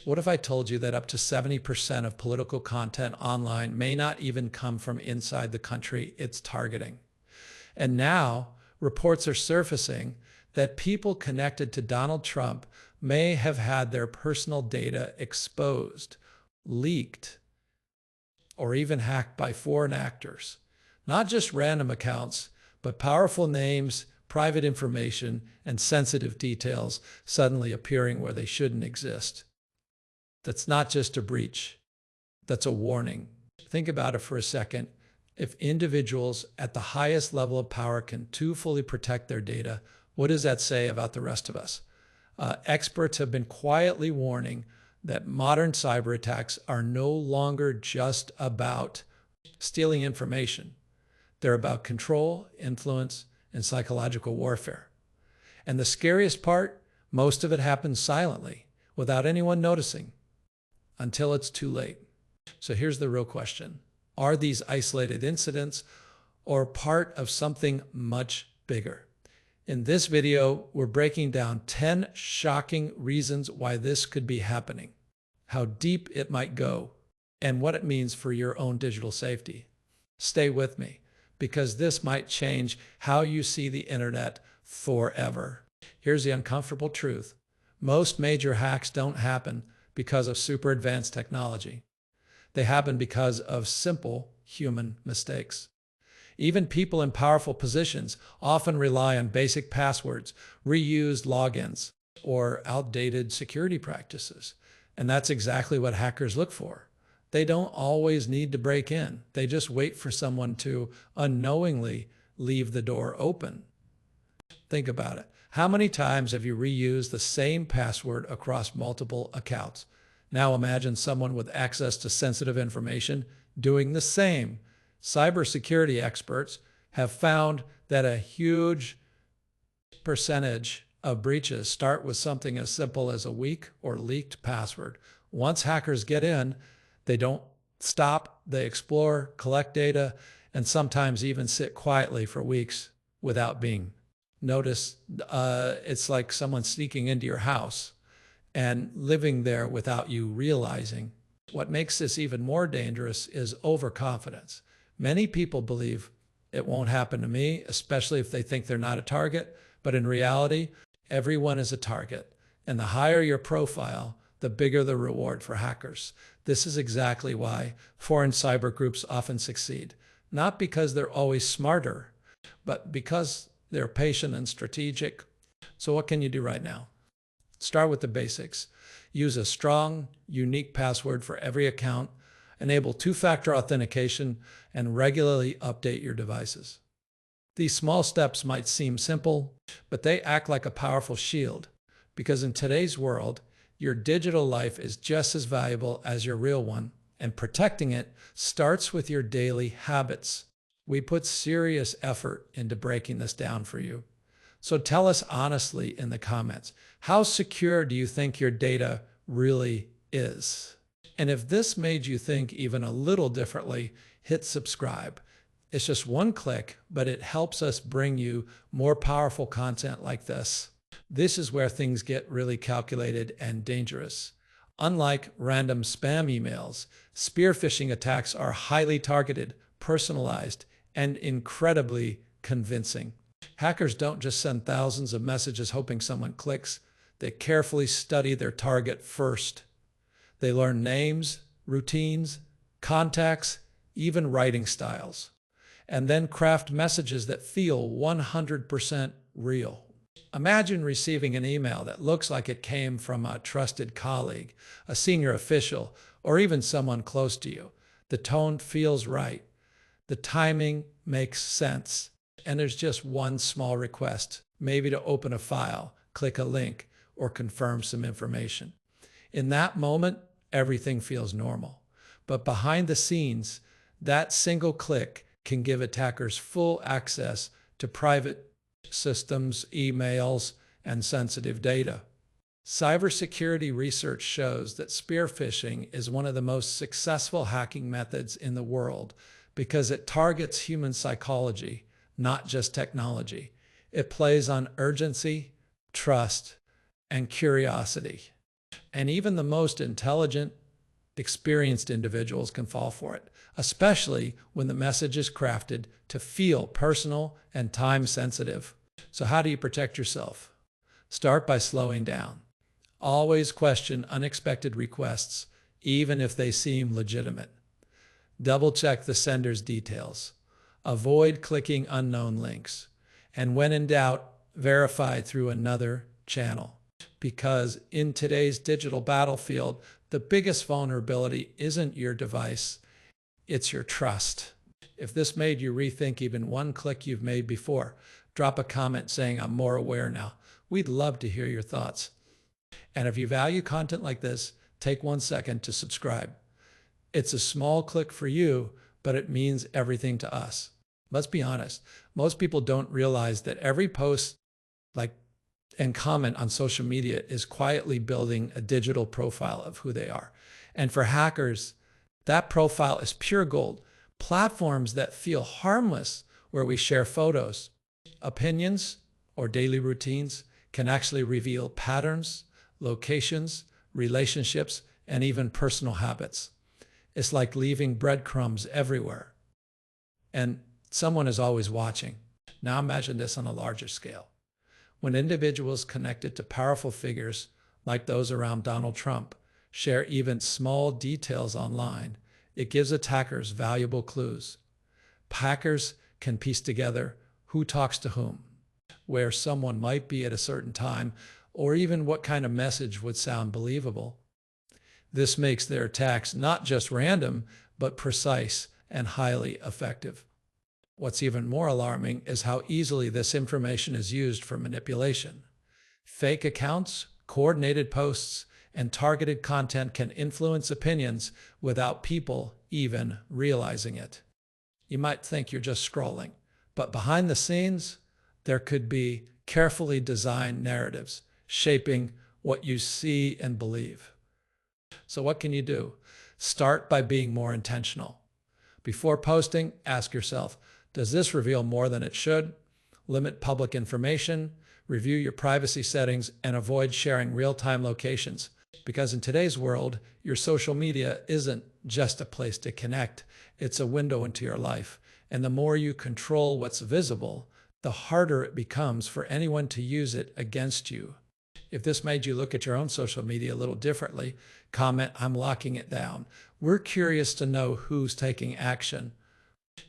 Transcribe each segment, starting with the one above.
What if I told you that up to 70% of political content online may not even come from inside the country it's targeting? And now reports are surfacing that people connected to Donald Trump may have had their personal data exposed, leaked, or even hacked by foreign actors. Not just random accounts, but powerful names, private information, and sensitive details suddenly appearing where they shouldn't exist. That's not just a breach, that's a warning. Think about it for a second. If individuals at the highest level of power can too fully protect their data, what does that say about the rest of us? Experts have been quietly warning that modern cyber attacks are no longer just about stealing information. They're about control, influence, and psychological warfare. And the scariest part, most of it happens silently, without anyone noticing, until it's too late. So here's the real question. Are these isolated incidents or part of something much bigger? In this video, we're breaking down 10 shocking reasons why this could be happening, how deep it might go, and what it means for your own digital safety. Stay with me, because this might change how you see the internet forever. Here's the uncomfortable truth. Most major hacks don't happen because of super advanced technology. They happen because of simple human mistakes. Even people in powerful positions often rely on basic passwords, reused logins, or outdated security practices. And that's exactly what hackers look for. They don't always need to break in. They just wait for someone to unknowingly leave the door open. Think about it. How many times have you reused the same password across multiple accounts? Now imagine someone with access to sensitive information doing the same. Cybersecurity experts have found that a huge percentage of breaches start with something as simple as a weak or leaked password. Once hackers get in, they don't stop, they explore, collect data, and sometimes even sit quietly for weeks without being noticed. It's like someone sneaking into your house and living there without you realizing. What makes this even more dangerous is overconfidence. Many people believe it won't happen to me, especially if they think they're not a target. But in reality, everyone is a target. And the higher your profile, the bigger the reward for hackers. This is exactly why foreign cyber groups often succeed. Not because they're always smarter, but because they're patient and strategic. So what can you do right now? Start with the basics. Use a strong, unique password for every account. Enable two-factor authentication and regularly update your devices. These small steps might seem simple, but they act like a powerful shield, because in today's world, your digital life is just as valuable as your real one, and protecting it starts with your daily habits. We put serious effort into breaking this down for you. So tell us honestly in the comments, how secure do you think your data really is? And if this made you think even a little differently, hit subscribe. It's just one click, but it helps us bring you more powerful content like this. This is where things get really calculated and dangerous. Unlike random spam emails, spear phishing attacks are highly targeted, personalized, and incredibly convincing. Hackers don't just send thousands of messages hoping someone clicks. They carefully study their target first. They learn names, routines, contacts, even writing styles, and then craft messages that feel 100% real. Imagine receiving an email that looks like it came from a trusted colleague, a senior official, or even someone close to you. The tone feels right. The timing makes sense. And there's just one small request, maybe to open a file, click a link, or confirm some information. In that moment, everything feels normal. But behind the scenes, that single click can give attackers full access to private systems, emails, and sensitive data. Cybersecurity research shows that spear phishing is one of the most successful hacking methods in the world because it targets human psychology, not just technology. It plays on urgency, trust, and curiosity. And even the most intelligent, experienced individuals can fall for it, especially when the message is crafted to feel personal and time sensitive. So how do you protect yourself? Start by slowing down. Always question unexpected requests, even if they seem legitimate. Double check the sender's details. Avoid clicking unknown links. And when in doubt, verify through another channel. Because in today's digital battlefield, the biggest vulnerability isn't your device, it's your trust. If this made you rethink even one click you've made before, drop a comment saying I'm more aware now. We'd love to hear your thoughts. And if you value content like this, take 1 second to subscribe. It's a small click for you, but it means everything to us. Let's be honest, most people don't realize that every post and comment on social media is quietly building a digital profile of who they are. And for hackers, that profile is pure gold. Platforms that feel harmless, where we share photos, opinions, or daily routines, can actually reveal patterns, locations, relationships, and even personal habits. It's like leaving breadcrumbs everywhere. And someone is always watching. Now imagine this on a larger scale. When individuals connected to powerful figures like those around Donald Trump share even small details online, it gives attackers valuable clues. Hackers can piece together who talks to whom, where someone might be at a certain time, or even what kind of message would sound believable. This makes their attacks not just random, but precise and highly effective. What's even more alarming is how easily this information is used for manipulation. Fake accounts, coordinated posts, and targeted content can influence opinions without people even realizing it. You might think you're just scrolling, but behind the scenes, there could be carefully designed narratives shaping what you see and believe. So what can you do? Start by being more intentional. Before posting, ask yourself, does this reveal more than it should? Limit public information, review your privacy settings, and avoid sharing real-time locations. Because in today's world, your social media isn't just a place to connect, it's a window into your life. And the more you control what's visible, the harder it becomes for anyone to use it against you. If this made you look at your own social media a little differently, comment, I'm locking it down. We're curious to know who's taking action.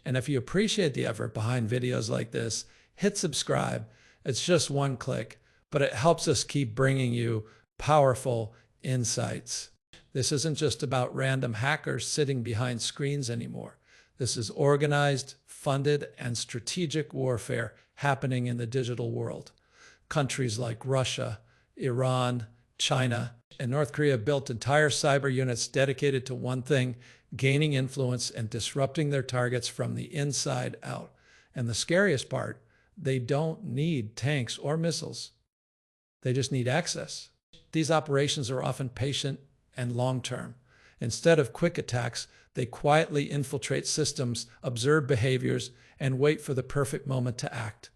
And if you appreciate the effort behind videos like this, hit subscribe. It's just 1 click, but it helps us keep bringing you powerful insights. This isn't just about random hackers sitting behind screens anymore. This is organized, funded, and strategic warfare happening in the digital world. Countries like Russia, Iran, China, and North Korea built entire cyber units dedicated to one thing: gaining influence and disrupting their targets from the inside out. And the scariest part, they don't need tanks or missiles. They just need access. These operations are often patient and long-term. Instead of quick attacks, they quietly infiltrate systems, observe behaviors, and wait for the perfect moment to act.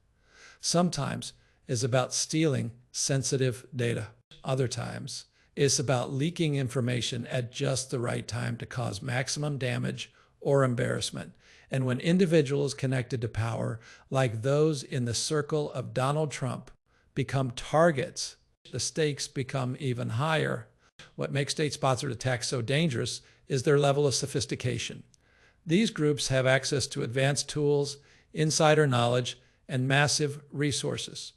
Sometimes it's about stealing sensitive data. Other times, it's about leaking information at just the right time to cause maximum damage or embarrassment. And when individuals connected to power, like those in the circle of Donald Trump, become targets, the stakes become even higher. What makes state-sponsored attacks so dangerous is their level of sophistication. These groups have access to advanced tools, insider knowledge, and massive resources.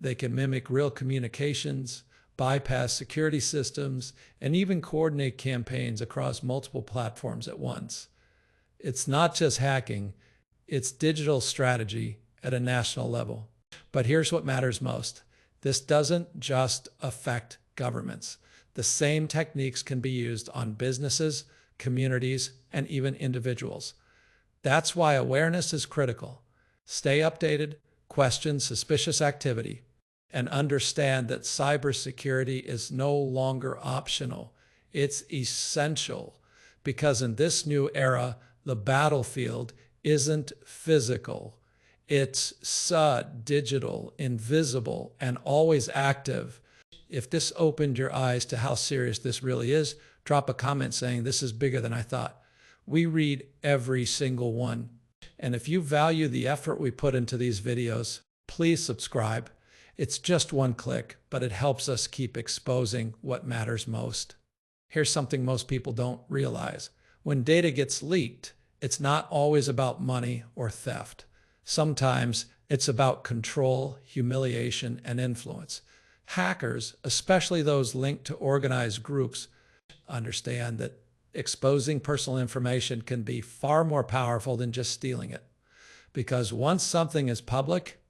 They can mimic real communications, bypass security systems, and even coordinate campaigns across multiple platforms at once. It's not just hacking, it's digital strategy at a national level. But here's what matters most. This doesn't just affect governments. The same techniques can be used on businesses, communities, and even individuals. That's why awareness is critical. Stay updated, question suspicious activity, and understand that cybersecurity is no longer optional. It's essential, because in this new era, the battlefield isn't physical. It's digital, invisible, and always active. If this opened your eyes to how serious this really is, drop a comment saying this is bigger than I thought. We read every single one. And if you value the effort we put into these videos, please subscribe. It's just one click, but it helps us keep exposing what matters most. Here's something most people don't realize. When data gets leaked, it's not always about money or theft. Sometimes it's about control, humiliation, and influence. Hackers, especially those linked to organized groups, understand that exposing personal information can be far more powerful than just stealing it. Because once something is public,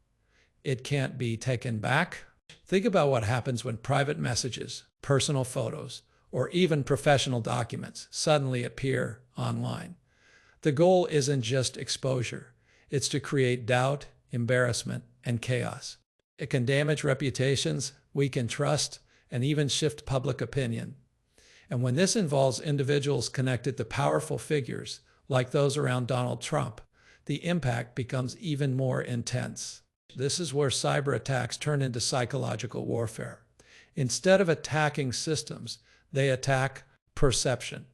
it can't be taken back. Think about what happens when private messages, personal photos, or even professional documents suddenly appear online. The goal isn't just exposure. It's to create doubt, embarrassment, and chaos. It can damage reputations, weaken trust, and even shift public opinion. And when this involves individuals connected to powerful figures, like those around Donald Trump, the impact becomes even more intense. This is where cyber attacks turn into psychological warfare. Instead of attacking systems, they attack perception.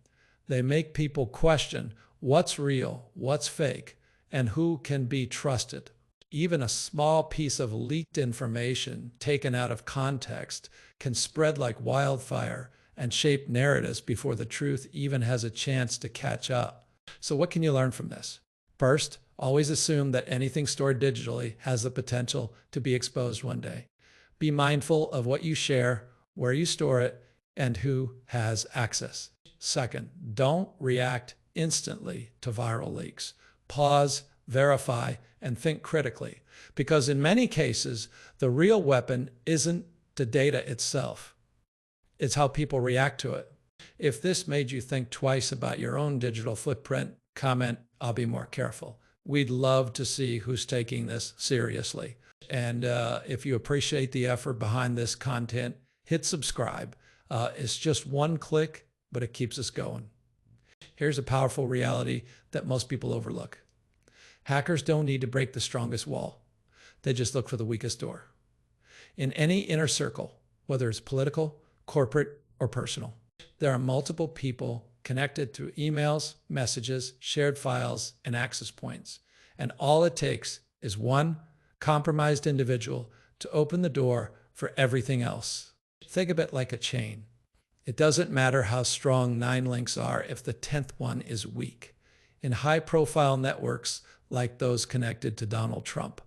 They make people question what's real, what's fake, and who can be trusted. Even a small piece of leaked information taken out of context can spread like wildfire and shape narratives before the truth even has a chance to catch up. So what can you learn from this? First, always assume that anything stored digitally has the potential to be exposed one day. Be mindful of what you share, where you store it, and who has access. Second, don't react instantly to viral leaks. Pause, verify, and think critically, because in many cases, the real weapon isn't the data itself. It's how people react to it. If this made you think twice about your own digital footprint, comment, I'll be more careful. We'd love to see who's taking this seriously. And if you appreciate the effort behind this content, hit subscribe. It's just one click, but it keeps us going. Here's a powerful reality that most people overlook. Hackers don't need to break the strongest wall. They just look for the weakest door. In any inner circle, whether it's political, corporate, or personal, there are multiple people connected through emails, messages, shared files, and access points. And all it takes is one compromised individual to open the door for everything else. Think of it like a chain. It doesn't matter how strong 9 links are if the 10th one is weak. In high-profile networks like those connected to Donald Trump,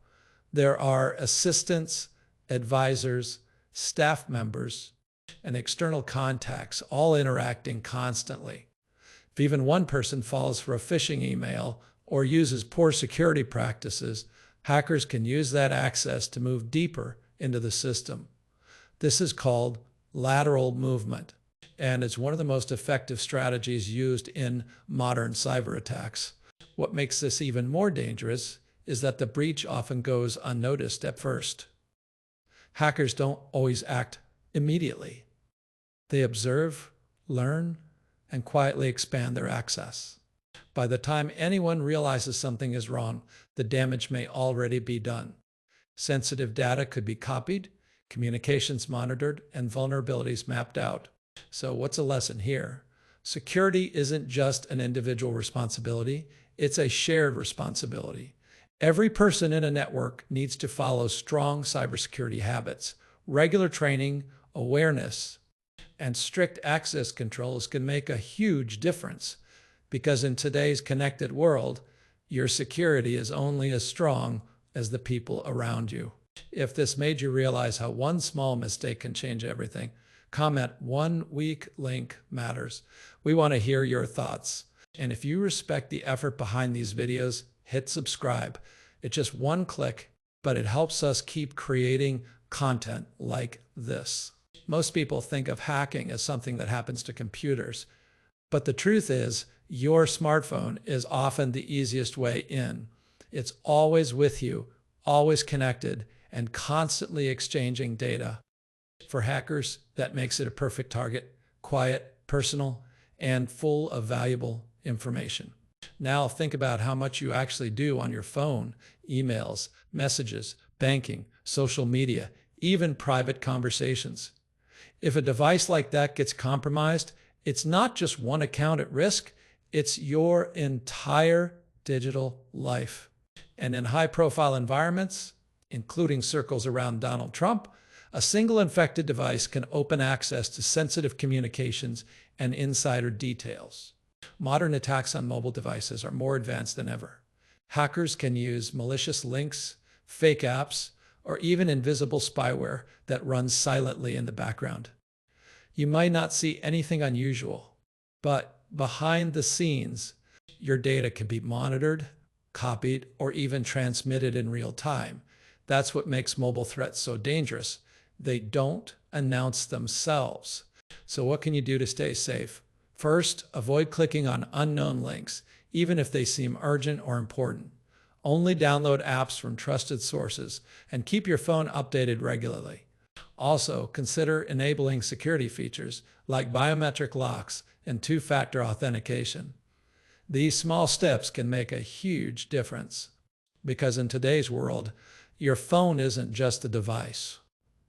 there are assistants, advisors, staff members, and external contacts all interacting constantly. If even one person falls for a phishing email or uses poor security practices, hackers can use that access to move deeper into the system. This is called lateral movement, and it's one of the most effective strategies used in modern cyber attacks. What makes this even more dangerous is that the breach often goes unnoticed at first. Hackers don't always act immediately. They observe, learn, and quietly expand their access. By the time anyone realizes something is wrong, the damage may already be done. Sensitive data could be copied, communications monitored, and vulnerabilities mapped out. So what's a lesson here? Security isn't just an individual responsibility, it's a shared responsibility. Every person in a network needs to follow strong cybersecurity habits. Regular training, awareness, and strict access controls can make a huge difference, because in today's connected world, your security is only as strong as the people around you. If this made you realize how one small mistake can change everything, comment "one weak link matters." We want to hear your thoughts. And if you respect the effort behind these videos, hit subscribe. It's just one click, but it helps us keep creating content like this. Most people think of hacking as something that happens to computers, but the truth is your smartphone is often the easiest way in. It's always with you, always connected, and constantly exchanging data. For hackers, that makes it a perfect target: quiet, personal, and full of valuable information. Now think about how much you actually do on your phone: emails, messages, banking, social media, even private conversations. If a device like that gets compromised, it's not just one account at risk, it's your entire digital life. And in high-profile environments, including circles around Donald Trump, a single infected device can open access to sensitive communications and insider details. Modern attacks on mobile devices are more advanced than ever. Hackers can use malicious links, fake apps, or even invisible spyware that runs silently in the background. You might not see anything unusual, but behind the scenes, your data can be monitored, copied, or even transmitted in real time. That's what makes mobile threats so dangerous. They don't announce themselves. So what can you do to stay safe? First, avoid clicking on unknown links, even if they seem urgent or important. Only download apps from trusted sources and keep your phone updated regularly. Also, consider enabling security features like biometric locks and two-factor authentication. These small steps can make a huge difference because in today's world, your phone isn't just a device.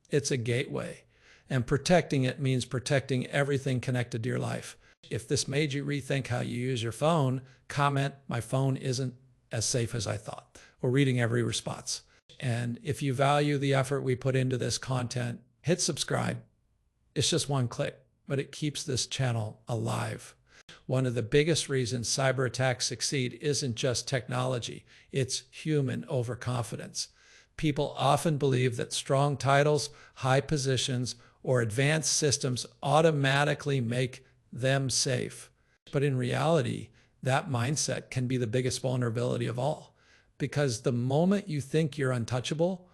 It's a gateway, and protecting it means protecting everything connected to your life. If this made you rethink how you use your phone, comment, "My phone isn't as safe as I thought," or reading every response. And if you value the effort we put into this content, hit subscribe. It's just one click, but it keeps this channel alive. One of the biggest reasons cyber attacks succeed isn't just technology, it's human overconfidence. People often believe that strong titles, high positions, or advanced systems automatically make them safe. But in reality, that mindset can be the biggest vulnerability of all. Because the moment you think you're untouchable,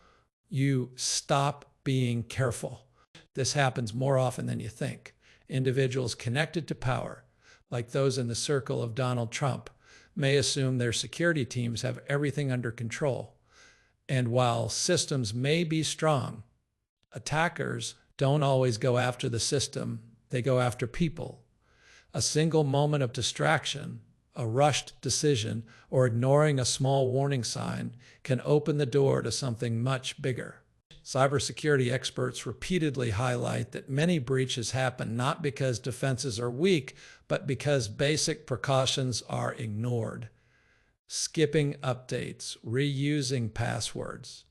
you stop being careful. This happens more often than you think. Individuals connected to power, like those in the circle of Donald Trump, may assume their security teams have everything under control. And while systems may be strong, attackers don't always go after the system, they go after people. A single moment of distraction, a rushed decision, or ignoring a small warning sign can open the door to something much bigger. Cybersecurity experts repeatedly highlight that many breaches happen not because defenses are weak, but because basic precautions are ignored. Skipping updates, reusing passwords,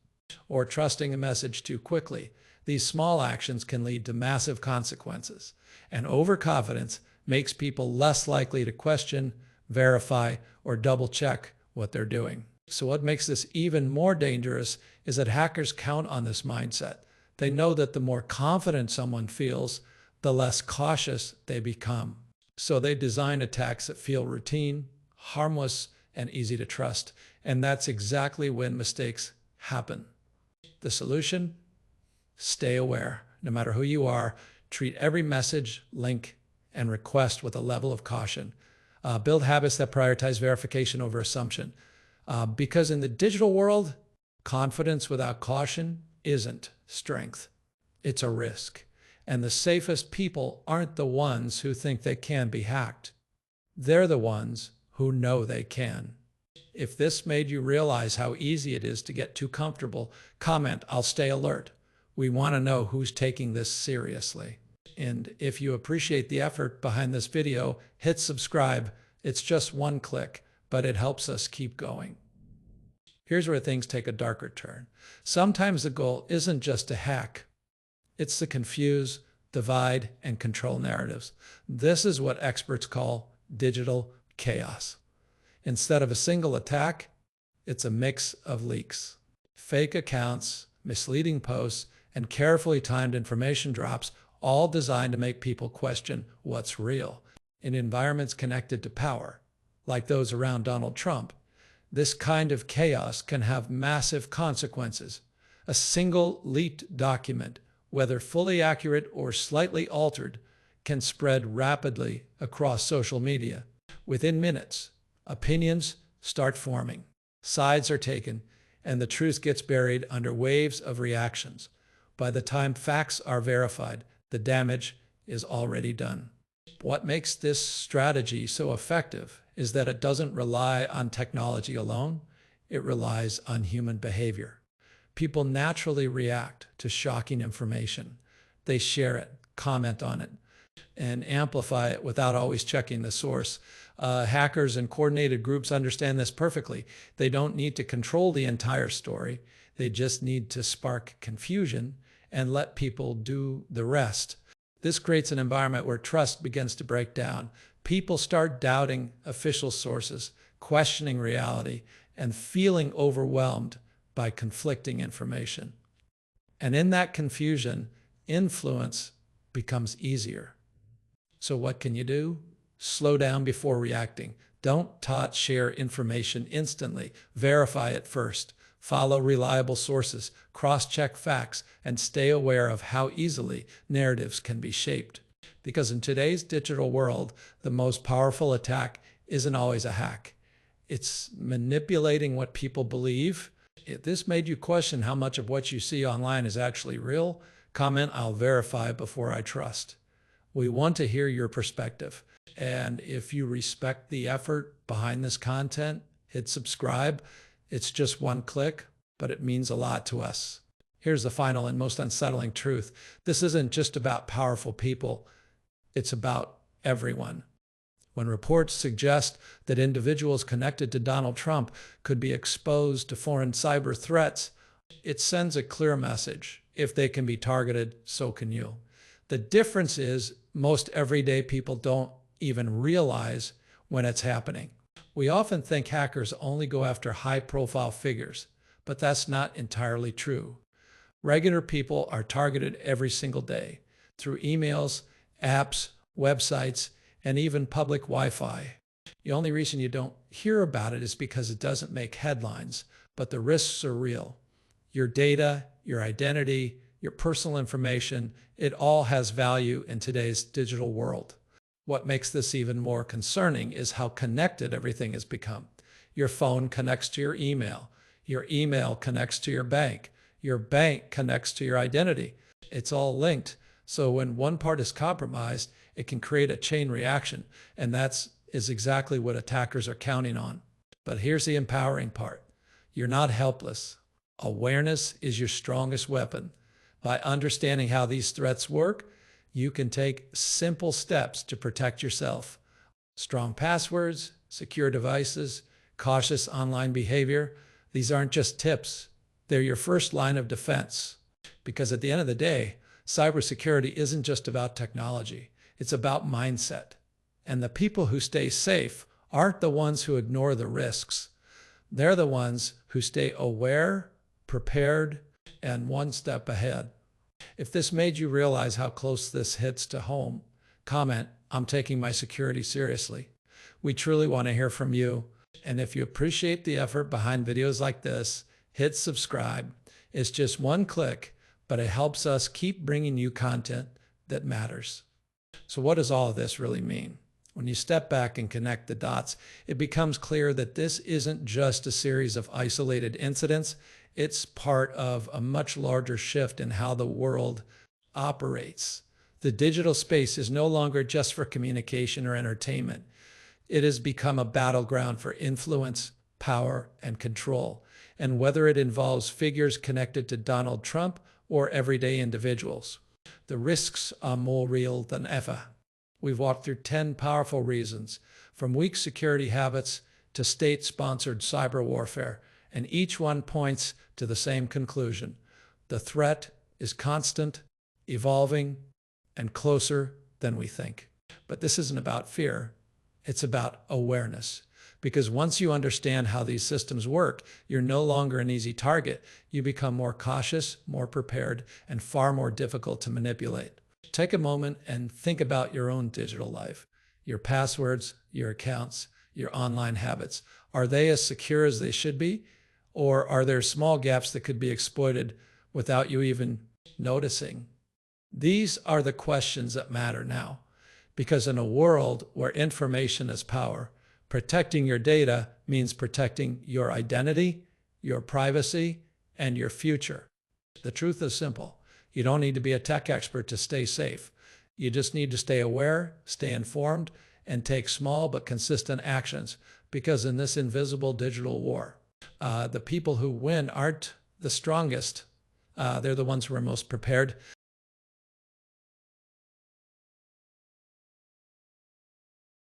or trusting a message too quickly. These small actions can lead to massive consequences, and overconfidence makes people less likely to question, verify, or double-check what they're doing. So what makes this even more dangerous is that hackers count on this mindset. They know that the more confident someone feels, the less cautious they become. So they design attacks that feel routine, harmless, and easy to trust. And that's exactly when mistakes happen. The solution? Stay aware. No matter who you are, treat every message, link, and request with a level of caution. Build habits that prioritize verification over assumption. Because in the digital world, confidence without caution isn't strength. It's a risk. And the safest people aren't the ones who think they can be hacked. They're the ones who know they can. If this made you realize how easy it is to get too comfortable, comment, "I'll stay alert." We want to know who's taking this seriously. And if you appreciate the effort behind this video, hit subscribe. It's just one click, but it helps us keep going. Here's where things take a darker turn. Sometimes the goal isn't just to hack. It's to confuse, divide, and control narratives. This is what experts call digital chaos. Instead of a single attack, it's a mix of leaks. Fake accounts, misleading posts, and carefully timed information drops, all designed to make people question what's real. In environments connected to power, like those around Donald Trump, this kind of chaos can have massive consequences. A single leaked document, whether fully accurate or slightly altered, can spread rapidly across social media. Within minutes, opinions start forming, sides are taken, and the truth gets buried under waves of reactions. By the time facts are verified, the damage is already done. What makes this strategy so effective is that it doesn't rely on technology alone, it relies on human behavior. People naturally react to shocking information. They share it, comment on it, and amplify it without always checking the source. Hackers and coordinated groups understand this perfectly. They don't need to control the entire story. They just need to spark confusion and let people do the rest. This creates an environment where trust begins to break down. People start doubting official sources, questioning reality, and feeling overwhelmed by conflicting information. And in that confusion, influence becomes easier. So what can you do? Slow down before reacting. Don't share information instantly. Verify it first. Follow reliable sources, cross-check facts, and stay aware of how easily narratives can be shaped. Because in today's digital world, the most powerful attack isn't always a hack. It's manipulating what people believe. If this made you question how much of what you see online is actually real, comment, "I'll verify before I trust." We want to hear your perspective. And if you respect the effort behind this content, hit subscribe. It's just one click, but it means a lot to us. Here's the final and most unsettling truth. This isn't just about powerful people. It's about everyone. When reports suggest that individuals connected to Donald Trump could be exposed to foreign cyber threats, it sends a clear message. If they can be targeted, so can you. The difference is most everyday people don't even realize when it's happening. We often think hackers only go after high-profile figures, but that's not entirely true. Regular people are targeted every single day through emails, apps, websites, and even public Wi-Fi. The only reason you don't hear about it is because it doesn't make headlines, but the risks are real. Your data, your identity, your personal information, it all has value in today's digital world. What makes this even more concerning is how connected everything has become. Your phone connects to your email connects to your bank connects to your identity. It's all linked. So when one part is compromised, it can create a chain reaction, and that is exactly what attackers are counting on. But here's the empowering part. You're not helpless. Awareness is your strongest weapon. By understanding how these threats work, you can take simple steps to protect yourself. Strong passwords, secure devices, cautious online behavior. These aren't just tips. They're your first line of defense. Because at the end of the day, cybersecurity isn't just about technology. It's about mindset. And the people who stay safe aren't the ones who ignore the risks. They're the ones who stay aware, prepared, and one step ahead. If this made you realize how close this hits to home, comment, "I'm taking my security seriously." We truly want to hear from you. And if you appreciate the effort behind videos like this, hit subscribe. It's just one click, but it helps us keep bringing you content that matters. So what does all of this really mean? When you step back and connect the dots, it becomes clear that this isn't just a series of isolated incidents. It's part of a much larger shift in how the world operates. The digital space is no longer just for communication or entertainment. It has become a battleground for influence, power, and control. And whether it involves figures connected to Donald Trump or everyday individuals, the risks are more real than ever. We've walked through 10 powerful reasons, from weak security habits to state-sponsored cyber warfare, and each one points to the same conclusion. The threat is constant, evolving, and closer than we think. But this isn't about fear. It's about awareness. Because once you understand how these systems work, you're no longer an easy target. You become more cautious, more prepared, and far more difficult to manipulate. Take a moment and think about your own digital life. Your passwords, your accounts, your online habits. Are they as secure as they should be? Or are there small gaps that could be exploited without you even noticing? These are the questions that matter now. Because in a world where information is power, protecting your data means protecting your identity, your privacy, and your future. The truth is simple. You don't need to be a tech expert to stay safe. You just need to stay aware, stay informed, and take small but consistent actions. Because in this invisible digital war, the people who win aren't the strongest. They're the ones who are most prepared.